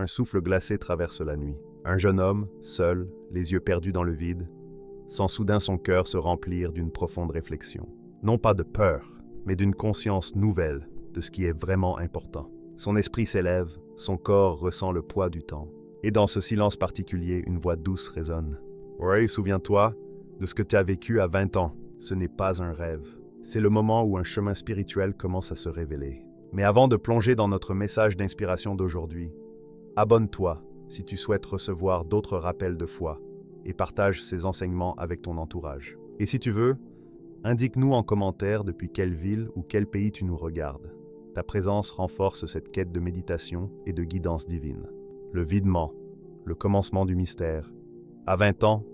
un souffle glacé traverse la nuit. Un jeune homme, seul, les yeux perdus dans le vide, sent soudain son cœur se remplir d'une profonde réflexion. Non pas de peur, mais d'une conscience nouvelle de ce qui est vraiment important. Son esprit s'élève, son corps ressent le poids du temps. Et dans ce silence particulier, une voix douce résonne. « Oui, souviens-toi de ce que tu as vécu à 20 ans. Ce n'est pas un rêve. C'est le moment où un chemin spirituel commence à se révéler. » Mais avant de plonger dans notre message d'inspiration d'aujourd'hui, abonne-toi si tu souhaites recevoir d'autres rappels de foi et partage ces enseignements avec ton entourage. Et si tu veux, indique-nous en commentaire depuis quelle ville ou quel pays tu nous regardes. Ta présence renforce cette quête de méditation et de guidance divine. Le videment, le commencement du mystère. À 20 ans,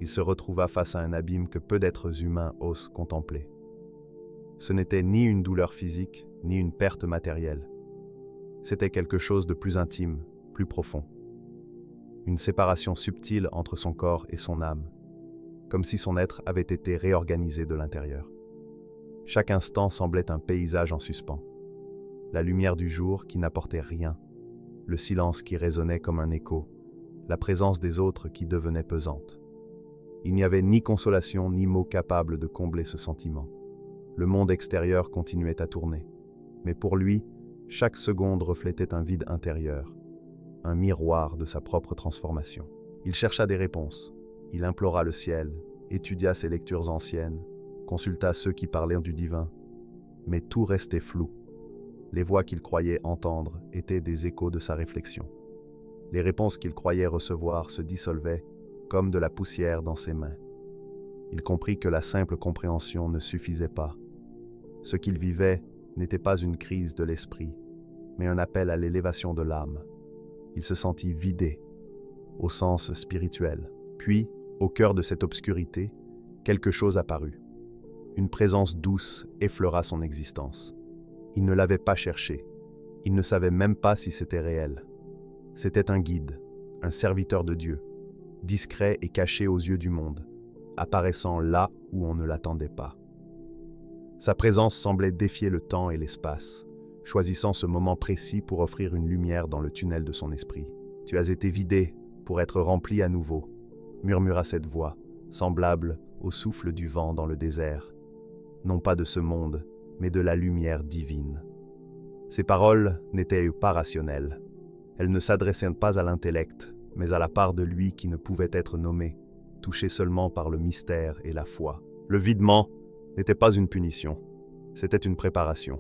il se retrouva face à un abîme que peu d'êtres humains osent contempler. Ce n'était ni une douleur physique, ni une perte matérielle. C'était quelque chose de plus intime, plus profond. Une séparation subtile entre son corps et son âme, comme si son être avait été réorganisé de l'intérieur. Chaque instant semblait un paysage en suspens. La lumière du jour qui n'apportait rien, le silence qui résonnait comme un écho, la présence des autres qui devenait pesante. Il n'y avait ni consolation ni mots capables de combler ce sentiment. Le monde extérieur continuait à tourner, mais pour lui, chaque seconde reflétait un vide intérieur, un miroir de sa propre transformation. Il chercha des réponses, il implora le ciel, étudia ses lectures anciennes, consulta ceux qui parlaient du divin, mais tout restait flou. Les voix qu'il croyait entendre étaient des échos de sa réflexion. Les réponses qu'il croyait recevoir se dissolvaient comme de la poussière dans ses mains. Il comprit que la simple compréhension ne suffisait pas. Ce qu'il vivait n'était pas une crise de l'esprit, mais un appel à l'élévation de l'âme. Il se sentit vidé, au sens spirituel. Puis, au cœur de cette obscurité, quelque chose apparut. Une présence douce effleura son existence. Il ne l'avait pas cherché. Il ne savait même pas si c'était réel. C'était un guide, un serviteur de Dieu, discret et caché aux yeux du monde, apparaissant là où on ne l'attendait pas. Sa présence semblait défier le temps et l'espace, choisissant ce moment précis pour offrir une lumière dans le tunnel de son esprit. « Tu as été vidé pour être rempli à nouveau », murmura cette voix, semblable au souffle du vent dans le désert, non pas de ce monde, mais de la lumière divine. Ces paroles n'étaient pas rationnelles. Elles ne s'adressaient pas à l'intellect, mais à la part de lui qui ne pouvait être nommée, touchée seulement par le mystère et la foi. Le videment n'était pas une punition, c'était une préparation.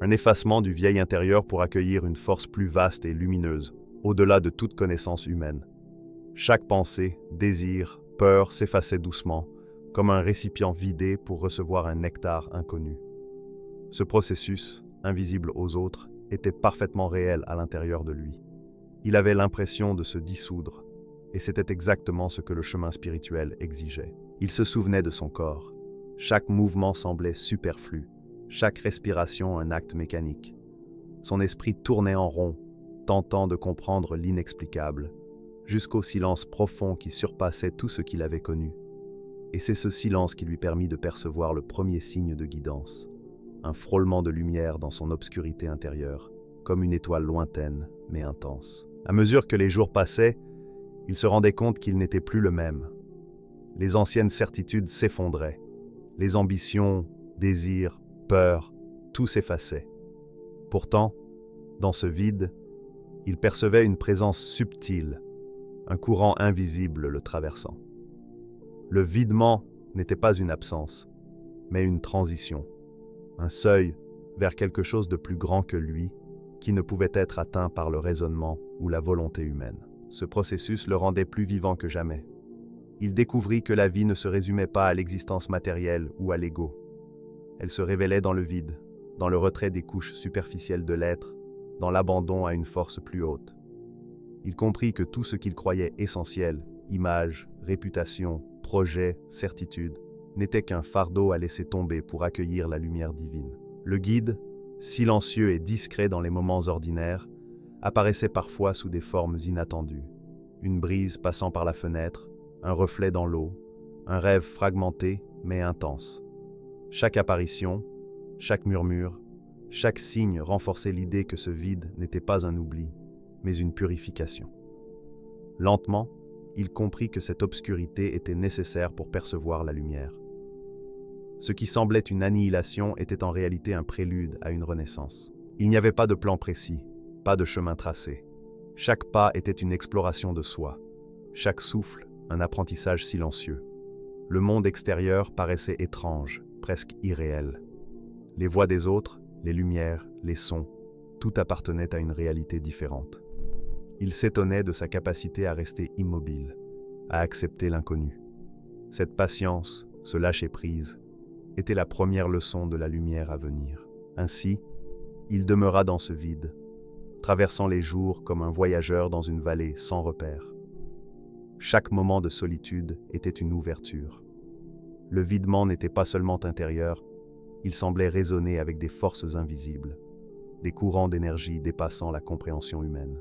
Un effacement du vieil intérieur pour accueillir une force plus vaste et lumineuse, au-delà de toute connaissance humaine. Chaque pensée, désir, peur s'effaçait doucement, comme un récipient vidé pour recevoir un nectar inconnu. Ce processus, invisible aux autres, était parfaitement réel à l'intérieur de lui. Il avait l'impression de se dissoudre, et c'était exactement ce que le chemin spirituel exigeait. Il se souvenait de son corps. Chaque mouvement semblait superflu, chaque respiration un acte mécanique. Son esprit tournait en rond, tentant de comprendre l'inexplicable, jusqu'au silence profond qui surpassait tout ce qu'il avait connu. Et c'est ce silence qui lui permit de percevoir le premier signe de guidance, un frôlement de lumière dans son obscurité intérieure, comme une étoile lointaine mais intense. À mesure que les jours passaient, il se rendait compte qu'il n'était plus le même. Les anciennes certitudes s'effondraient. Les ambitions, désirs, peurs, tout s'effaçait. Pourtant, dans ce vide, il percevait une présence subtile, un courant invisible le traversant. Le videment n'était pas une absence, mais une transition, un seuil vers quelque chose de plus grand que lui, qui ne pouvait être atteint par le raisonnement ou la volonté humaine. Ce processus le rendait plus vivant que jamais. Il découvrit que la vie ne se résumait pas à l'existence matérielle ou à l'ego. Elle se révélait dans le vide, dans le retrait des couches superficielles de l'être, dans l'abandon à une force plus haute. Il comprit que tout ce qu'il croyait essentiel, images, réputation, projets, certitudes, n'était qu'un fardeau à laisser tomber pour accueillir la lumière divine. Le guide, silencieux et discret dans les moments ordinaires, apparaissait parfois sous des formes inattendues. Une brise passant par la fenêtre, un reflet dans l'eau, un rêve fragmenté mais intense. Chaque apparition, chaque murmure, chaque signe renforçait l'idée que ce vide n'était pas un oubli, mais une purification. Lentement, il comprit que cette obscurité était nécessaire pour percevoir la lumière. Ce qui semblait une annihilation était en réalité un prélude à une renaissance. Il n'y avait pas de plan précis, pas de chemin tracé. Chaque pas était une exploration de soi, chaque souffle un apprentissage silencieux. Le monde extérieur paraissait étrange, presque irréel. Les voix des autres, les lumières, les sons, tout appartenait à une réalité différente. Il s'étonnait de sa capacité à rester immobile, à accepter l'inconnu. Cette patience, ce lâcher-prise, était la première leçon de la lumière à venir. Ainsi, il demeura dans ce vide, traversant les jours comme un voyageur dans une vallée sans repère. Chaque moment de solitude était une ouverture. Le videment n'était pas seulement intérieur, il semblait résonner avec des forces invisibles, des courants d'énergie dépassant la compréhension humaine.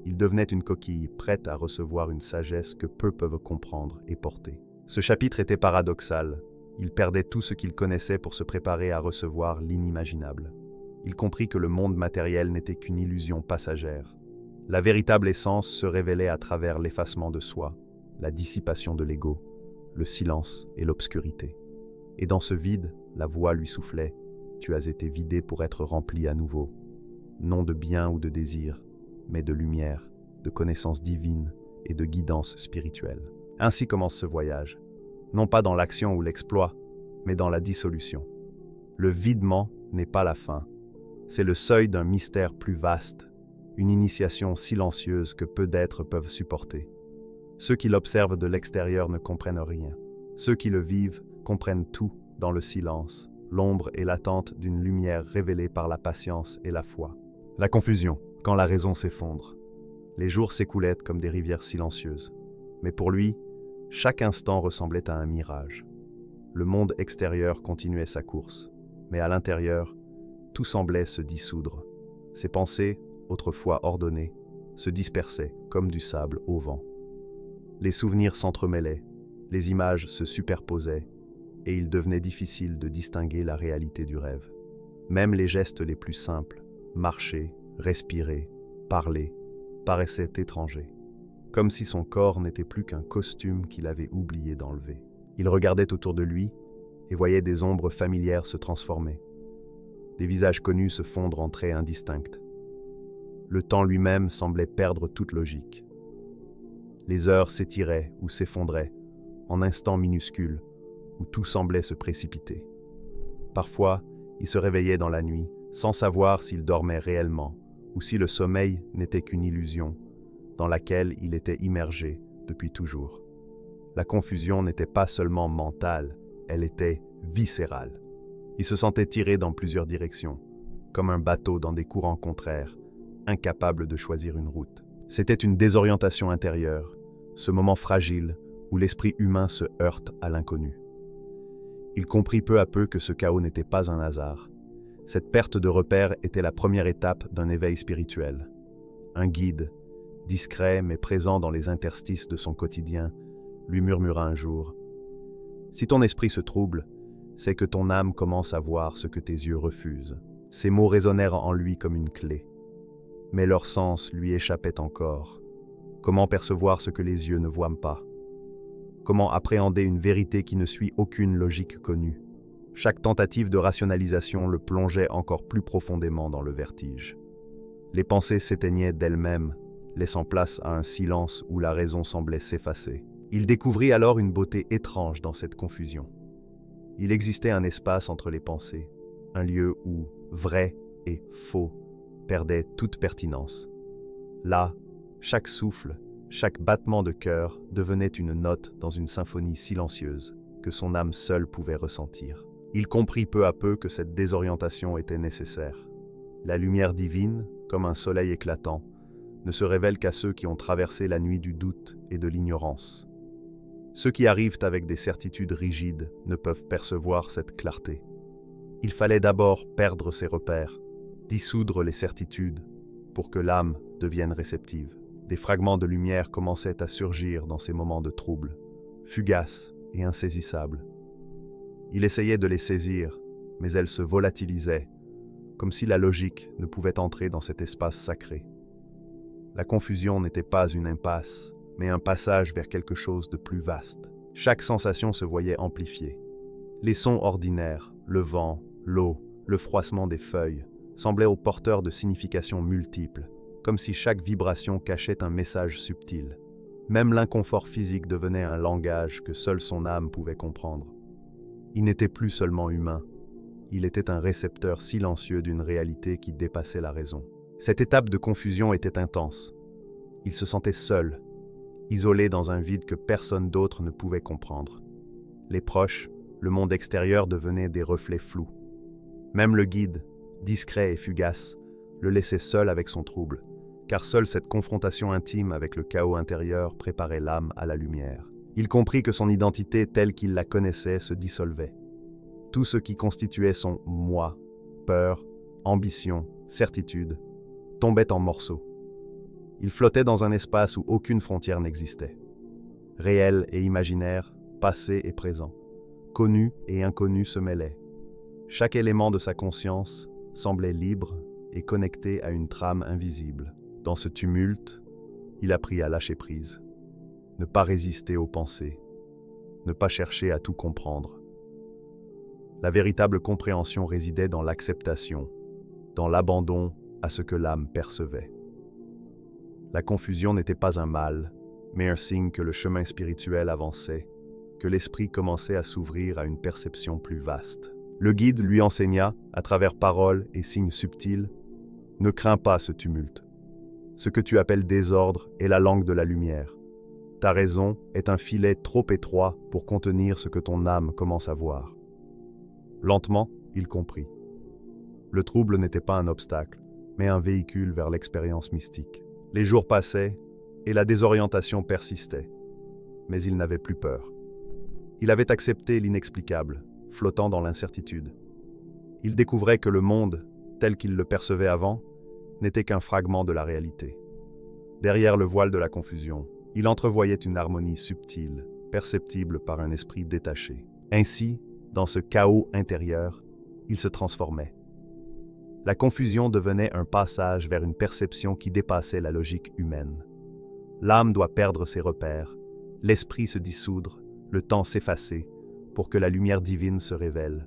Il devenait une coquille prête à recevoir une sagesse que peu peuvent comprendre et porter. Ce chapitre était paradoxal. Il perdait tout ce qu'il connaissait pour se préparer à recevoir l'inimaginable. Il comprit que le monde matériel n'était qu'une illusion passagère. La véritable essence se révélait à travers l'effacement de soi, la dissipation de l'ego, le silence et l'obscurité. Et dans ce vide, la voix lui soufflait « Tu as été vidé pour être rempli à nouveau, non de bien ou de désir, mais de lumière, de connaissance divine et de guidance spirituelle. » Ainsi commence ce voyage, non pas dans l'action ou l'exploit, mais dans la dissolution. Le videment n'est pas la fin, c'est le seuil d'un mystère plus vaste, une initiation silencieuse que peu d'êtres peuvent supporter. Ceux qui l'observent de l'extérieur ne comprennent rien. Ceux qui le vivent comprennent tout dans le silence, l'ombre et l'attente d'une lumière révélée par la patience et la foi. La confusion, quand la raison s'effondre. Les jours s'écoulaient comme des rivières silencieuses. Mais pour lui, chaque instant ressemblait à un mirage. Le monde extérieur continuait sa course, mais à l'intérieur, tout semblait se dissoudre. Ses pensées, autrefois ordonnées, se dispersaient comme du sable au vent. Les souvenirs s'entremêlaient, les images se superposaient, et il devenait difficile de distinguer la réalité du rêve. Même les gestes les plus simples, marcher, respirer, parler, paraissaient étrangers. Comme si son corps n'était plus qu'un costume qu'il avait oublié d'enlever. Il regardait autour de lui et voyait des ombres familières se transformer, des visages connus se fondre en traits indistincts. Le temps lui-même semblait perdre toute logique. Les heures s'étiraient ou s'effondraient, en instants minuscules, où tout semblait se précipiter. Parfois, il se réveillait dans la nuit, sans savoir s'il dormait réellement, ou si le sommeil n'était qu'une illusion, dans laquelle il était immergé depuis toujours. La confusion n'était pas seulement mentale, elle était viscérale. Il se sentait tiré dans plusieurs directions, comme un bateau dans des courants contraires, incapable de choisir une route. C'était une désorientation intérieure, ce moment fragile où l'esprit humain se heurte à l'inconnu. Il comprit peu à peu que ce chaos n'était pas un hasard. Cette perte de repère était la première étape d'un éveil spirituel. Un guide, discret mais présent dans les interstices de son quotidien, lui murmura un jour « Si ton esprit se trouble, c'est que ton âme commence à voir ce que tes yeux refusent. » Ces mots résonnèrent en lui comme une clé. Mais leur sens lui échappait encore. Comment percevoir ce que les yeux ne voient pas? Comment appréhender une vérité qui ne suit aucune logique connue? Chaque tentative de rationalisation le plongeait encore plus profondément dans le vertige. Les pensées s'éteignaient d'elles-mêmes, laissant place à un silence où la raison semblait s'effacer. Il découvrit alors une beauté étrange dans cette confusion. Il existait un espace entre les pensées, un lieu où vrai et faux perdaient toute pertinence. Là, chaque souffle, chaque battement de cœur devenait une note dans une symphonie silencieuse que son âme seule pouvait ressentir. Il comprit peu à peu que cette désorientation était nécessaire. La lumière divine, comme un soleil éclatant, ne se révèle qu'à ceux qui ont traversé la nuit du doute et de l'ignorance. Ceux qui arrivent avec des certitudes rigides ne peuvent percevoir cette clarté. Il fallait d'abord perdre ses repères, dissoudre les certitudes, pour que l'âme devienne réceptive. Des fragments de lumière commençaient à surgir dans ces moments de trouble, fugaces et insaisissables. Il essayait de les saisir, mais elles se volatilisaient, comme si la logique ne pouvait entrer dans cet espace sacré. La confusion n'était pas une impasse, mais un passage vers quelque chose de plus vaste. Chaque sensation se voyait amplifiée. Les sons ordinaires, le vent, l'eau, le froissement des feuilles, semblaient aux porteurs de significations multiples, comme si chaque vibration cachait un message subtil. Même l'inconfort physique devenait un langage que seule son âme pouvait comprendre. Il n'était plus seulement humain, il était un récepteur silencieux d'une réalité qui dépassait la raison. Cette étape de confusion était intense. Il se sentait seul, isolé dans un vide que personne d'autre ne pouvait comprendre. Les proches, le monde extérieur devenaient des reflets flous. Même le guide, discret et fugace, le laissait seul avec son trouble, car seule cette confrontation intime avec le chaos intérieur préparait l'âme à la lumière. Il comprit que son identité telle qu'il la connaissait se dissolvait. Tout ce qui constituait son « moi », peur, ambition, certitude, tombait en morceaux. Il flottait dans un espace où aucune frontière n'existait. Réel et imaginaire, passé et présent, connu et inconnu se mêlaient. Chaque élément de sa conscience semblait libre et connecté à une trame invisible. Dans ce tumulte, il apprit à lâcher prise, ne pas résister aux pensées, ne pas chercher à tout comprendre. La véritable compréhension résidait dans l'acceptation, dans l'abandon à ce que l'âme percevait. La confusion n'était pas un mal, mais un signe que le chemin spirituel avançait, que l'esprit commençait à s'ouvrir à une perception plus vaste. Le guide lui enseigna, à travers paroles et signes subtils, « Ne crains pas ce tumulte. Ce que tu appelles désordre est la langue de la lumière. Ta raison est un filet trop étroit pour contenir ce que ton âme commence à voir. » Lentement, il comprit. Le trouble n'était pas un obstacle, mais un véhicule vers l'expérience mystique. Les jours passaient et la désorientation persistait, mais il n'avait plus peur. Il avait accepté l'inexplicable, flottant dans l'incertitude. Il découvrait que le monde, tel qu'il le percevait avant, n'était qu'un fragment de la réalité. Derrière le voile de la confusion, il entrevoyait une harmonie subtile, perceptible par un esprit détaché. Ainsi, dans ce chaos intérieur, il se transformait. La confusion devenait un passage vers une perception qui dépassait la logique humaine. L'âme doit perdre ses repères, l'esprit se dissoudre, le temps s'effacer, pour que la lumière divine se révèle.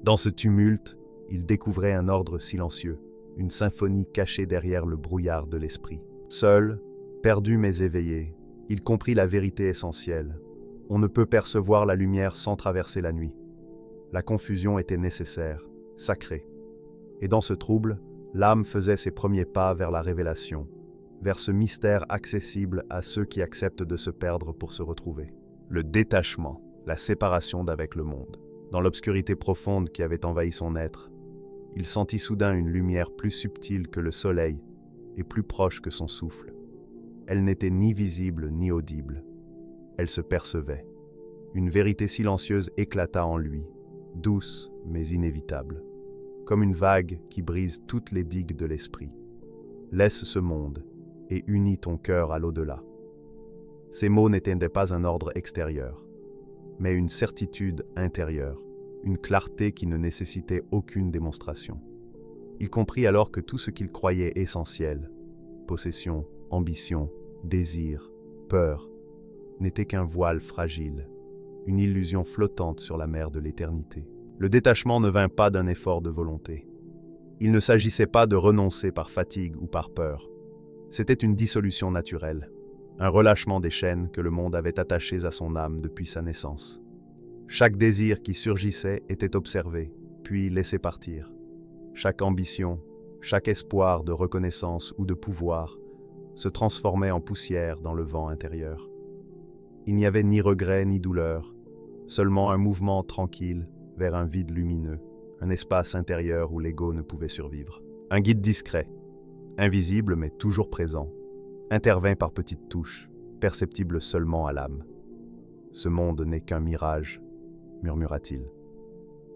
Dans ce tumulte, il découvrait un ordre silencieux, une symphonie cachée derrière le brouillard de l'esprit. Seul, perdu mais éveillé, il comprit la vérité essentielle. On ne peut percevoir la lumière sans traverser la nuit. La confusion était nécessaire, sacrée. Et dans ce trouble, l'âme faisait ses premiers pas vers la révélation, vers ce mystère accessible à ceux qui acceptent de se perdre pour se retrouver. Le détachement, la séparation d'avec le monde. Dans l'obscurité profonde qui avait envahi son être, il sentit soudain une lumière plus subtile que le soleil et plus proche que son souffle. Elle n'était ni visible ni audible. Elle se percevait. Une vérité silencieuse éclata en lui, douce mais inévitable, comme une vague qui brise toutes les digues de l'esprit. Laisse ce monde et unis ton cœur à l'au-delà. Ces mots n'étaient pas un ordre extérieur, mais une certitude intérieure, une clarté qui ne nécessitait aucune démonstration. Il comprit alors que tout ce qu'il croyait essentiel, possession, ambition, désir, peur, n'était qu'un voile fragile, une illusion flottante sur la mer de l'éternité. Le détachement ne vint pas d'un effort de volonté. Il ne s'agissait pas de renoncer par fatigue ou par peur. C'était une dissolution naturelle, un relâchement des chaînes que le monde avait attachées à son âme depuis sa naissance. Chaque désir qui surgissait était observé, puis laissé partir. Chaque ambition, chaque espoir de reconnaissance ou de pouvoir se transformait en poussière dans le vent intérieur. Il n'y avait ni regret ni douleur, seulement un mouvement tranquille vers un vide lumineux, un espace intérieur où l'ego ne pouvait survivre. Un guide discret, invisible mais toujours présent, intervint par petites touches, perceptibles seulement à l'âme. « Ce monde n'est qu'un mirage », murmura-t-il.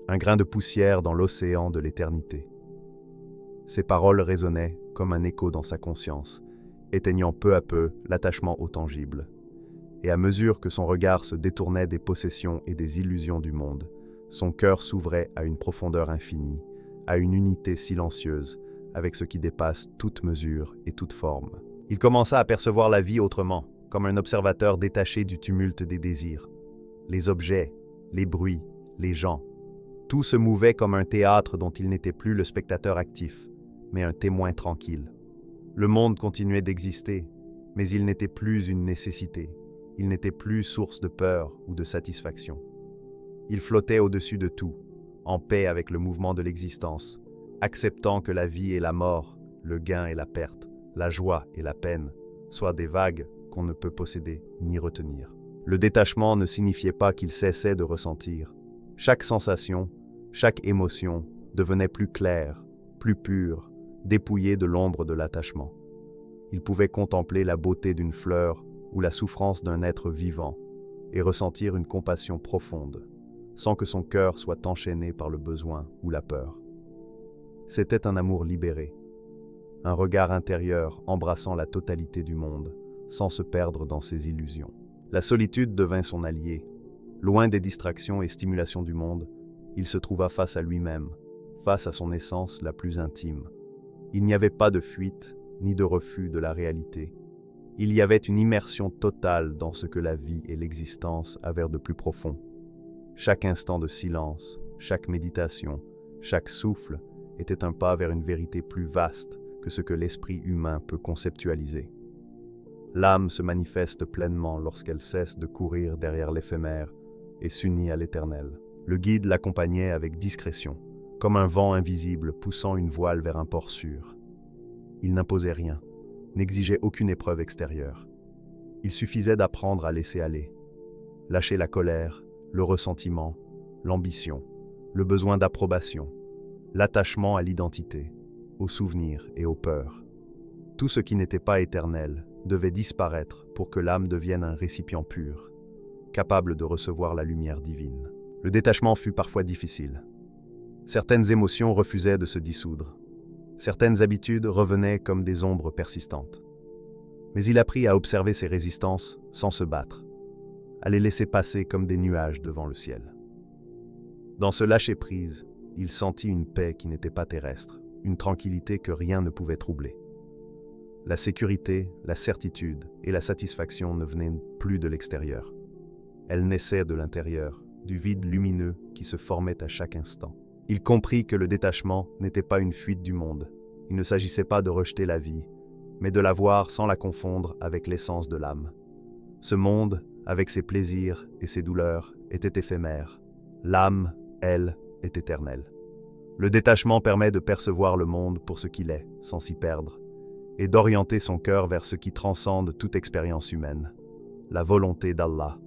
Un grain de poussière dans l'océan de l'éternité. Ces paroles résonnaient comme un écho dans sa conscience, éteignant peu à peu l'attachement au tangible. Et à mesure que son regard se détournait des possessions et des illusions du monde, son cœur s'ouvrait à une profondeur infinie, à une unité silencieuse, avec ce qui dépasse toute mesure et toute forme. Il commença à percevoir la vie autrement, comme un observateur détaché du tumulte des désirs. Les objets, les bruits, les gens, tout se mouvait comme un théâtre dont il n'était plus le spectateur actif, mais un témoin tranquille. Le monde continuait d'exister, mais il n'était plus une nécessité, il n'était plus source de peur ou de satisfaction. Il flottait au-dessus de tout, en paix avec le mouvement de l'existence, acceptant que la vie et la mort, le gain et la perte, la joie et la peine, soient des vagues qu'on ne peut posséder ni retenir. Le détachement ne signifiait pas qu'il cessait de ressentir. Chaque sensation, chaque émotion devenait plus claire, plus pure, dépouillée de l'ombre de l'attachement. Il pouvait contempler la beauté d'une fleur ou la souffrance d'un être vivant et ressentir une compassion profonde, sans que son cœur soit enchaîné par le besoin ou la peur. C'était un amour libéré, un regard intérieur embrassant la totalité du monde, sans se perdre dans ses illusions. La solitude devint son allié. Loin des distractions et stimulations du monde, il se trouva face à lui-même, face à son essence la plus intime. Il n'y avait pas de fuite, ni de refus de la réalité. Il y avait une immersion totale dans ce que la vie et l'existence avaient de plus profond. Chaque instant de silence, chaque méditation, chaque souffle était un pas vers une vérité plus vaste que ce que l'esprit humain peut conceptualiser. L'âme se manifeste pleinement lorsqu'elle cesse de courir derrière l'éphémère et s'unit à l'éternel. Le guide l'accompagnait avec discrétion, comme un vent invisible poussant une voile vers un port sûr. Il n'imposait rien, n'exigeait aucune épreuve extérieure. Il suffisait d'apprendre à laisser aller, lâcher la colère, le ressentiment, l'ambition, le besoin d'approbation, l'attachement à l'identité, aux souvenirs et aux peurs. Tout ce qui n'était pas éternel devait disparaître pour que l'âme devienne un récipient pur, capable de recevoir la lumière divine. Le détachement fut parfois difficile. Certaines émotions refusaient de se dissoudre. Certaines habitudes revenaient comme des ombres persistantes. Mais il apprit à observer ces résistances sans se battre, à les laisser passer comme des nuages devant le ciel. Dans ce lâcher-prise, il sentit une paix qui n'était pas terrestre, une tranquillité que rien ne pouvait troubler. La sécurité, la certitude et la satisfaction ne venaient plus de l'extérieur. Elles naissaient de l'intérieur, du vide lumineux qui se formait à chaque instant. Il comprit que le détachement n'était pas une fuite du monde. Il ne s'agissait pas de rejeter la vie, mais de la voir sans la confondre avec l'essence de l'âme. Ce monde, avec ses plaisirs et ses douleurs, était éphémère. L'âme, elle, est éternelle. Le détachement permet de percevoir le monde pour ce qu'il est, sans s'y perdre, et d'orienter son cœur vers ce qui transcende toute expérience humaine, la volonté d'Allah,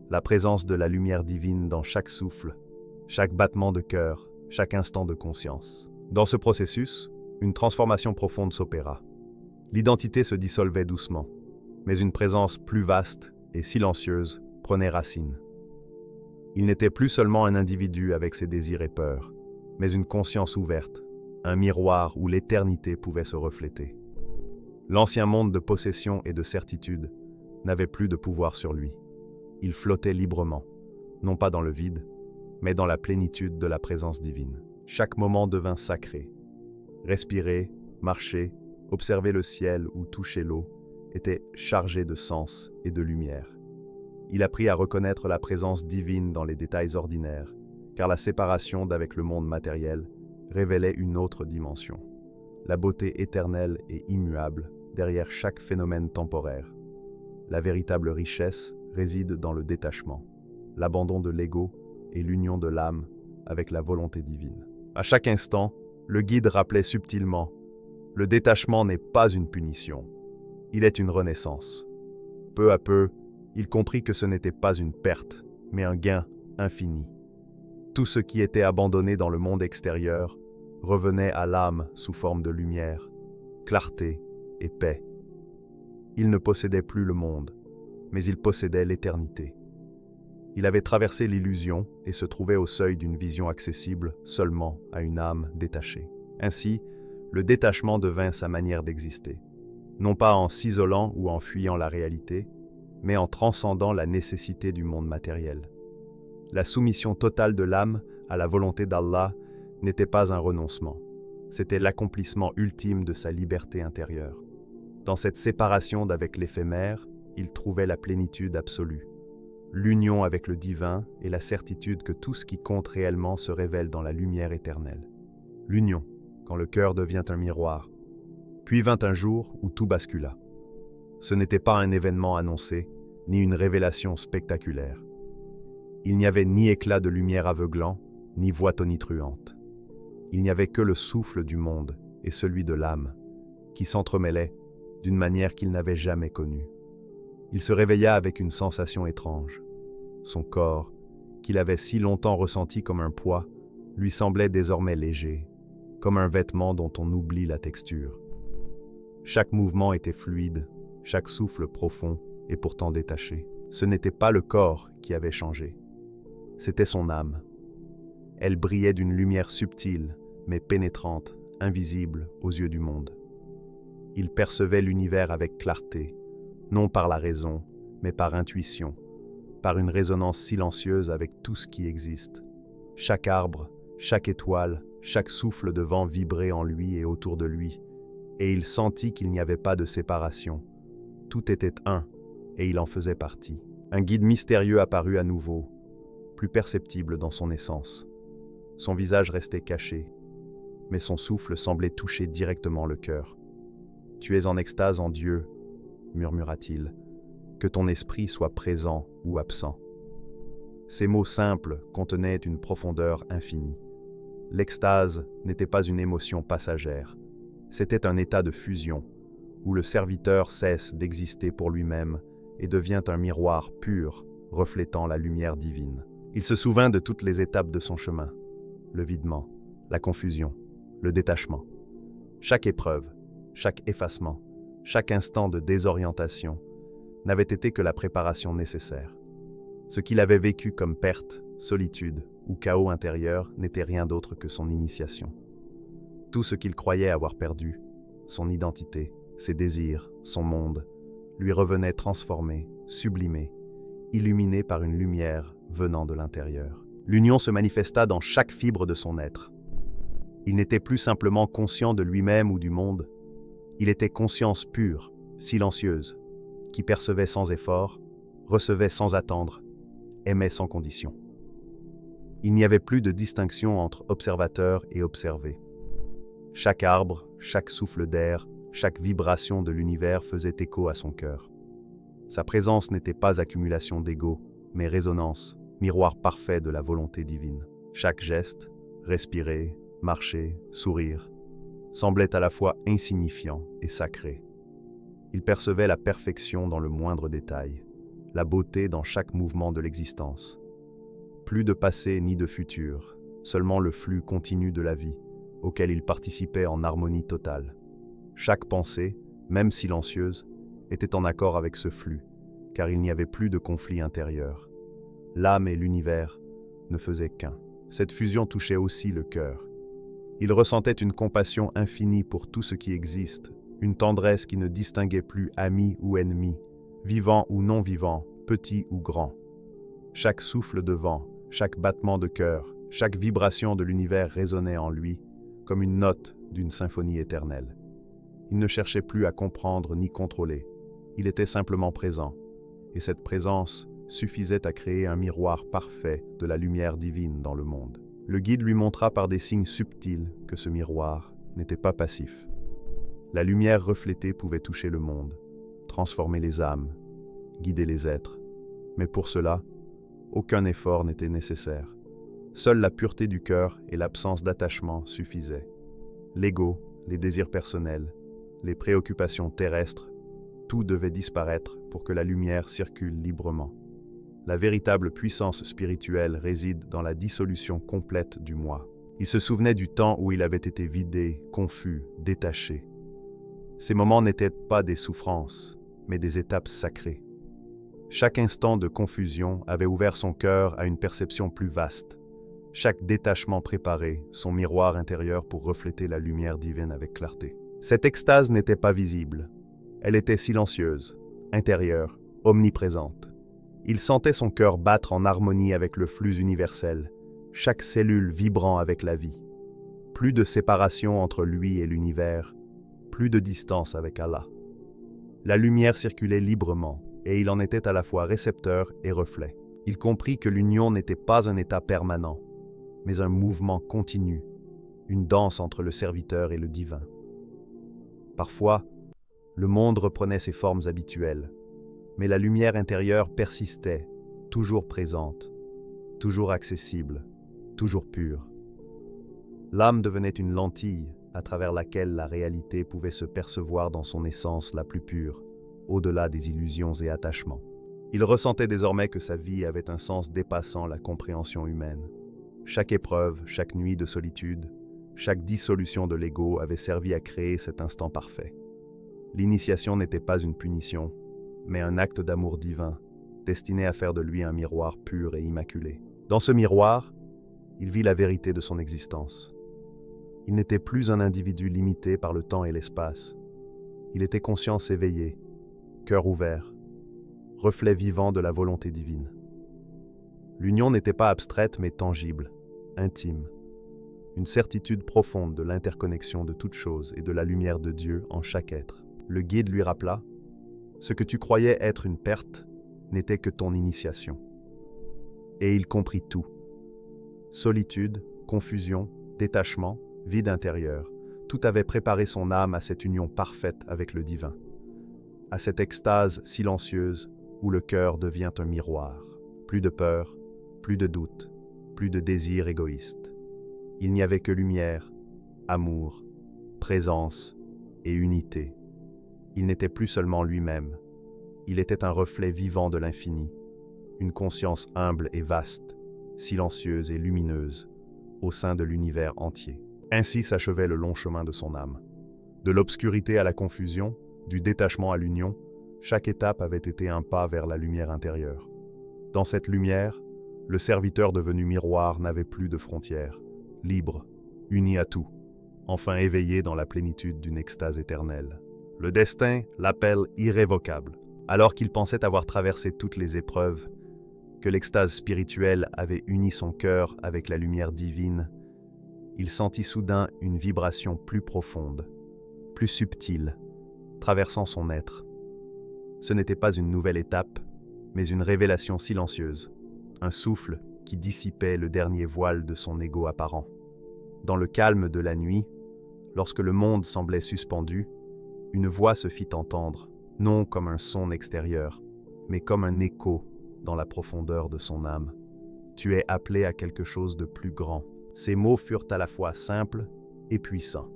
la présence de la lumière divine dans chaque souffle, chaque battement de cœur, chaque instant de conscience. Dans ce processus, une transformation profonde s'opéra. L'identité se dissolvait doucement, mais une présence plus vaste et silencieuse prenait racine. Il n'était plus seulement un individu avec ses désirs et peurs, mais une conscience ouverte, un miroir où l'éternité pouvait se refléter. L'ancien monde de possession et de certitude n'avait plus de pouvoir sur lui. Il flottait librement, non pas dans le vide, mais dans la plénitude de la présence divine. Chaque moment devint sacré. Respirer, marcher, observer le ciel ou toucher l'eau était chargé de sens et de lumière. Il apprit à reconnaître la présence divine dans les détails ordinaires, car la séparation d'avec le monde matériel révélait une autre dimension, la beauté éternelle et immuable derrière chaque phénomène temporaire. La véritable richesse réside dans le détachement, l'abandon de l'ego et l'union de l'âme avec la volonté divine. À chaque instant, le guide rappelait subtilement, le détachement n'est pas une punition, il est une renaissance. Peu à peu, il comprit que ce n'était pas une perte, mais un gain infini. Tout ce qui était abandonné dans le monde extérieur revenait à l'âme sous forme de lumière, clarté et paix. Il ne possédait plus le monde, mais il possédait l'éternité. Il avait traversé l'illusion et se trouvait au seuil d'une vision accessible seulement à une âme détachée. Ainsi, le détachement devint sa manière d'exister, non pas en s'isolant ou en fuyant la réalité, mais en transcendant la nécessité du monde matériel. La soumission totale de l'âme à la volonté d'Allah n'était pas un renoncement, c'était l'accomplissement ultime de sa liberté intérieure. Dans cette séparation d'avec l'éphémère, il trouvait la plénitude absolue, l'union avec le divin et la certitude que tout ce qui compte réellement se révèle dans la lumière éternelle. L'union, quand le cœur devient un miroir. Puis vint un jour où tout bascula. Ce n'était pas un événement annoncé, ni une révélation spectaculaire. Il n'y avait ni éclat de lumière aveuglant, ni voix tonitruante. Il n'y avait que le souffle du monde et celui de l'âme, qui s'entremêlaient d'une manière qu'il n'avait jamais connue. Il se réveilla avec une sensation étrange. Son corps, qu'il avait si longtemps ressenti comme un poids, lui semblait désormais léger, comme un vêtement dont on oublie la texture. Chaque mouvement était fluide, chaque souffle profond et pourtant détaché. Ce n'était pas le corps qui avait changé, c'était son âme. Elle brillait d'une lumière subtile, mais pénétrante, invisible aux yeux du monde. Il percevait l'univers avec clarté, non par la raison, mais par intuition, par une résonance silencieuse avec tout ce qui existe. Chaque arbre, chaque étoile, chaque souffle de vent vibrait en lui et autour de lui, et il sentit qu'il n'y avait pas de séparation. Tout était un, et il en faisait partie. Un guide mystérieux apparut à nouveau, plus perceptible dans son essence. Son visage restait caché, mais son souffle semblait toucher directement le cœur. « Tu es en extase en Dieu, murmura-t-il, que ton esprit soit présent ou absent. » Ces mots simples contenaient une profondeur infinie. L'extase n'était pas une émotion passagère, c'était un état de fusion, où le serviteur cesse d'exister pour lui-même et devient un miroir pur, reflétant la lumière divine. Il se souvint de toutes les étapes de son chemin, le videment, la confusion, le détachement. Chaque épreuve, chaque effacement, chaque instant de désorientation n'avait été que la préparation nécessaire. Ce qu'il avait vécu comme perte, solitude ou chaos intérieur n'était rien d'autre que son initiation. Tout ce qu'il croyait avoir perdu, son identité, ses désirs, son monde, lui revenait transformé, sublimé, illuminé par une lumière venant de l'intérieur. L'union se manifesta dans chaque fibre de son être. Il n'était plus simplement conscient de lui-même ou du monde, il était conscience pure, silencieuse, qui percevait sans effort, recevait sans attendre, aimait sans condition. Il n'y avait plus de distinction entre observateur et observé. Chaque arbre, chaque souffle d'air, chaque vibration de l'univers faisait écho à son cœur. Sa présence n'était pas accumulation d'ego, mais résonance, miroir parfait de la volonté divine. Chaque geste, respirer, marcher, sourire, semblait à la fois insignifiant et sacré. Il percevait la perfection dans le moindre détail, la beauté dans chaque mouvement de l'existence. Plus de passé ni de futur, seulement le flux continu de la vie, auquel il participait en harmonie totale. Chaque pensée, même silencieuse, était en accord avec ce flux, car il n'y avait plus de conflit intérieur. L'âme et l'univers ne faisaient qu'un. Cette fusion touchait aussi le cœur. Il ressentait une compassion infinie pour tout ce qui existe, une tendresse qui ne distinguait plus ami ou ennemi, vivant ou non vivant, petit ou grand. Chaque souffle de vent, chaque battement de cœur, chaque vibration de l'univers résonnait en lui, comme une note d'une symphonie éternelle. Il ne cherchait plus à comprendre ni contrôler, il était simplement présent, et cette présence suffisait à créer un miroir parfait de la lumière divine dans le monde. Le guide lui montra par des signes subtils que ce miroir n'était pas passif. La lumière reflétée pouvait toucher le monde, transformer les âmes, guider les êtres, mais pour cela, aucun effort n'était nécessaire. Seule la pureté du cœur et l'absence d'attachement suffisaient. L'ego, les désirs personnels, les préoccupations terrestres, tout devait disparaître pour que la lumière circule librement. La véritable puissance spirituelle réside dans la dissolution complète du moi. Il se souvenait du temps où il avait été vidé, confus, détaché. Ces moments n'étaient pas des souffrances, mais des étapes sacrées. Chaque instant de confusion avait ouvert son cœur à une perception plus vaste. Chaque détachement préparé, son miroir intérieur pour refléter la lumière divine avec clarté. Cette extase n'était pas visible. Elle était silencieuse, intérieure, omniprésente. Il sentait son cœur battre en harmonie avec le flux universel, chaque cellule vibrant avec la vie. Plus de séparation entre lui et l'univers, plus de distance avec Allah. La lumière circulait librement, et il en était à la fois récepteur et reflet. Il comprit que l'union n'était pas un état permanent, mais un mouvement continu, une danse entre le serviteur et le divin. Parfois, le monde reprenait ses formes habituelles, mais la lumière intérieure persistait, toujours présente, toujours accessible, toujours pure. L'âme devenait une lentille à travers laquelle la réalité pouvait se percevoir dans son essence la plus pure, au-delà des illusions et attachements. Il ressentait désormais que sa vie avait un sens dépassant la compréhension humaine. Chaque épreuve, chaque nuit de solitude, chaque dissolution de l'ego avait servi à créer cet instant parfait. L'initiation n'était pas une punition, mais un acte d'amour divin, destiné à faire de lui un miroir pur et immaculé. Dans ce miroir, il vit la vérité de son existence. Il n'était plus un individu limité par le temps et l'espace. Il était conscience éveillée, cœur ouvert, reflet vivant de la volonté divine. L'union n'était pas abstraite mais tangible, intime. Une certitude profonde de l'interconnexion de toutes choses et de la lumière de Dieu en chaque être. Le guide lui rappela « Ce que tu croyais être une perte n'était que ton initiation. » Et il comprit tout. Solitude, confusion, détachement, vide intérieur, tout avait préparé son âme à cette union parfaite avec le divin, à cette extase silencieuse où le cœur devient un miroir. Plus de peur, plus de doute, plus de désir égoïste. Il n'y avait que lumière, amour, présence et unité. Il n'était plus seulement lui-même, il était un reflet vivant de l'infini, une conscience humble et vaste, silencieuse et lumineuse, au sein de l'univers entier. Ainsi s'achevait le long chemin de son âme. De l'obscurité à la confusion, du détachement à l'union, chaque étape avait été un pas vers la lumière intérieure. Dans cette lumière, le serviteur devenu miroir n'avait plus de frontières, libre, uni à tout, enfin éveillé dans la plénitude d'une extase éternelle. Le destin l'appelle irrévocable, alors qu'il pensait avoir traversé toutes les épreuves, que l'extase spirituelle avait uni son cœur avec la lumière divine, il sentit soudain une vibration plus profonde, plus subtile, traversant son être. Ce n'était pas une nouvelle étape, mais une révélation silencieuse, un souffle qui dissipait le dernier voile de son ego apparent. Dans le calme de la nuit, lorsque le monde semblait suspendu, une voix se fit entendre, non comme un son extérieur, mais comme un écho dans la profondeur de son âme. Tu es appelé à quelque chose de plus grand. Ces mots furent à la fois simples et puissants.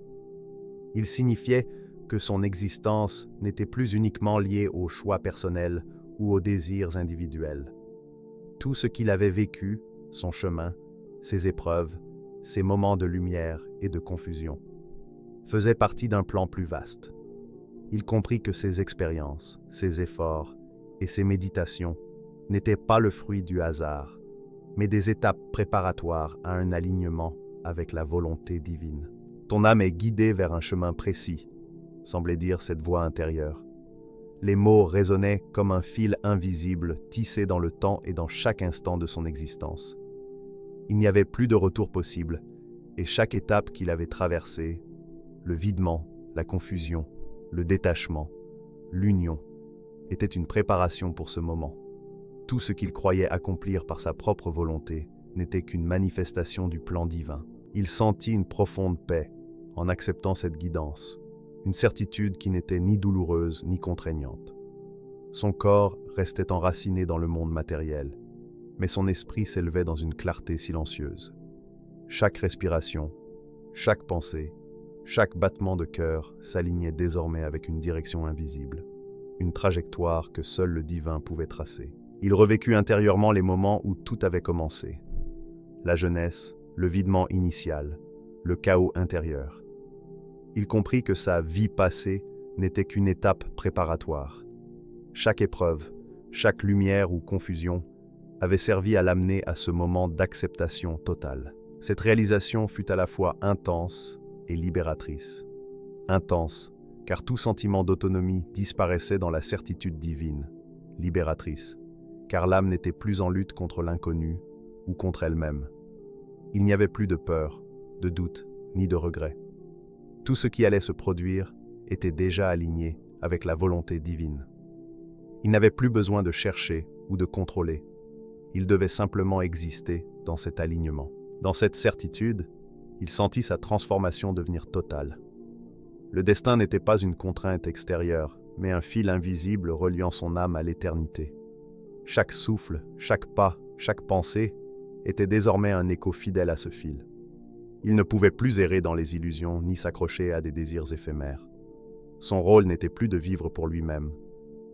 Ils signifiaient que son existence n'était plus uniquement liée aux choix personnels ou aux désirs individuels. Tout ce qu'il avait vécu, son chemin, ses épreuves, ses moments de lumière et de confusion, faisait partie d'un plan plus vaste. Il comprit que ses expériences, ses efforts et ses méditations n'étaient pas le fruit du hasard, mais des étapes préparatoires à un alignement avec la volonté divine. Ton âme est guidée vers un chemin précis, semblait dire cette voix intérieure. Les mots résonnaient comme un fil invisible tissé dans le temps et dans chaque instant de son existence. Il n'y avait plus de retour possible, et chaque étape qu'il avait traversée, le videment, la confusion, le détachement, l'union, était une préparation pour ce moment. Tout ce qu'il croyait accomplir par sa propre volonté n'était qu'une manifestation du plan divin. Il sentit une profonde paix en acceptant cette guidance, une certitude qui n'était ni douloureuse ni contraignante. Son corps restait enraciné dans le monde matériel, mais son esprit s'élevait dans une clarté silencieuse. Chaque respiration, chaque pensée, chaque battement de cœur s'alignait désormais avec une direction invisible, une trajectoire que seul le divin pouvait tracer. Il revécut intérieurement les moments où tout avait commencé. La jeunesse, le videment initial, le chaos intérieur. Il comprit que sa vie passée n'était qu'une étape préparatoire. Chaque épreuve, chaque lumière ou confusion avait servi à l'amener à ce moment d'acceptation totale. Cette réalisation fut à la fois intense et libératrice. Intense, car tout sentiment d'autonomie disparaissait dans la certitude divine. Libératrice, car l'âme n'était plus en lutte contre l'inconnu ou contre elle-même. Il n'y avait plus de peur, de doute, ni de regret. Tout ce qui allait se produire était déjà aligné avec la volonté divine. Il n'avait plus besoin de chercher ou de contrôler. Il devait simplement exister dans cet alignement. Dans cette certitude, il sentit sa transformation devenir totale. Le destin n'était pas une contrainte extérieure, mais un fil invisible reliant son âme à l'éternité. Chaque souffle, chaque pas, chaque pensée était désormais un écho fidèle à ce fil. Il ne pouvait plus errer dans les illusions ni s'accrocher à des désirs éphémères. Son rôle n'était plus de vivre pour lui-même,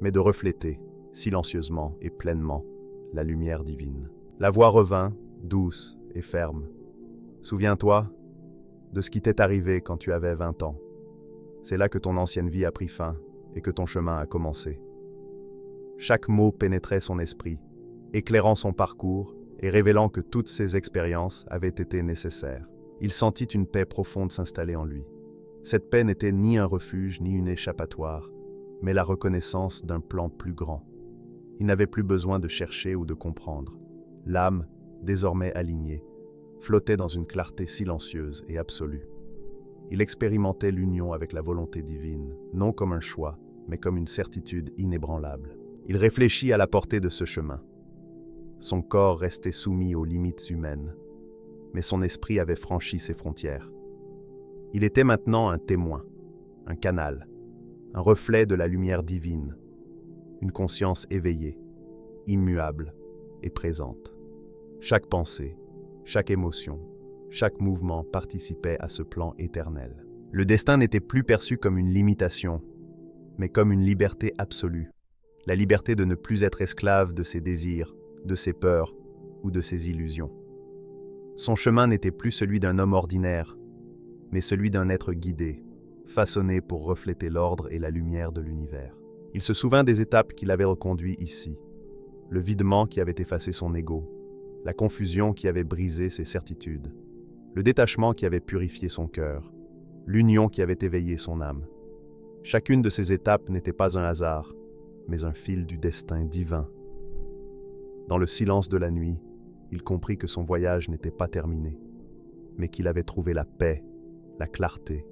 mais de refléter, silencieusement et pleinement, la lumière divine. La voix revint, douce et ferme. « Souviens-toi de ce qui t'est arrivé quand tu avais 20 ans. C'est là que ton ancienne vie a pris fin et que ton chemin a commencé. » Chaque mot pénétrait son esprit, éclairant son parcours et révélant que toutes ces expériences avaient été nécessaires. Il sentit une paix profonde s'installer en lui. Cette paix n'était ni un refuge ni une échappatoire, mais la reconnaissance d'un plan plus grand. Il n'avait plus besoin de chercher ou de comprendre. L'âme, désormais alignée, flottait dans une clarté silencieuse et absolue. Il expérimentait l'union avec la volonté divine, non comme un choix, mais comme une certitude inébranlable. Il réfléchit à la portée de ce chemin. Son corps restait soumis aux limites humaines, mais son esprit avait franchi ses frontières. Il était maintenant un témoin, un canal, un reflet de la lumière divine, une conscience éveillée, immuable et présente. Chaque pensée, chaque émotion, chaque mouvement participait à ce plan éternel. Le destin n'était plus perçu comme une limitation, mais comme une liberté absolue. La liberté de ne plus être esclave de ses désirs, de ses peurs ou de ses illusions. Son chemin n'était plus celui d'un homme ordinaire, mais celui d'un être guidé, façonné pour refléter l'ordre et la lumière de l'univers. Il se souvint des étapes qui l'avaient reconduit ici, le videment qui avait effacé son ego, la confusion qui avait brisé ses certitudes, le détachement qui avait purifié son cœur, l'union qui avait éveillé son âme. Chacune de ces étapes n'était pas un hasard, mais un fil du destin divin. Dans le silence de la nuit, il comprit que son voyage n'était pas terminé, mais qu'il avait trouvé la paix, la clarté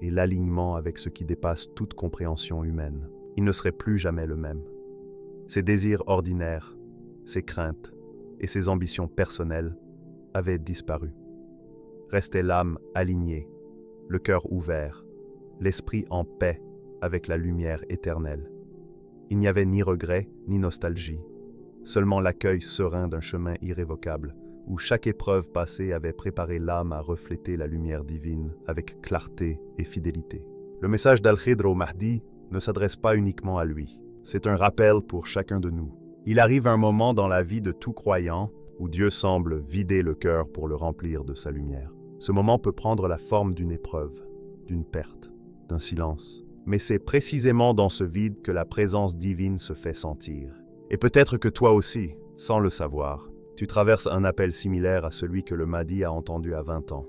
et l'alignement avec ce qui dépasse toute compréhension humaine. Il ne serait plus jamais le même. Ses désirs ordinaires, ses craintes et ses ambitions personnelles avaient disparu. Restait l'âme alignée, le cœur ouvert, l'esprit en paix avec la lumière éternelle. Il n'y avait ni regret ni nostalgie, seulement l'accueil serein d'un chemin irrévocable, où chaque épreuve passée avait préparé l'âme à refléter la lumière divine avec clarté et fidélité. Le message d'Al-Khidr au Mahdi ne s'adresse pas uniquement à lui. C'est un rappel pour chacun de nous. Il arrive un moment dans la vie de tout croyant où Dieu semble vider le cœur pour le remplir de sa lumière. Ce moment peut prendre la forme d'une épreuve, d'une perte, d'un silence. Mais c'est précisément dans ce vide que la présence divine se fait sentir. Et peut-être que toi aussi, sans le savoir, tu traverses un appel similaire à celui que le Mahdi a entendu à 20 ans.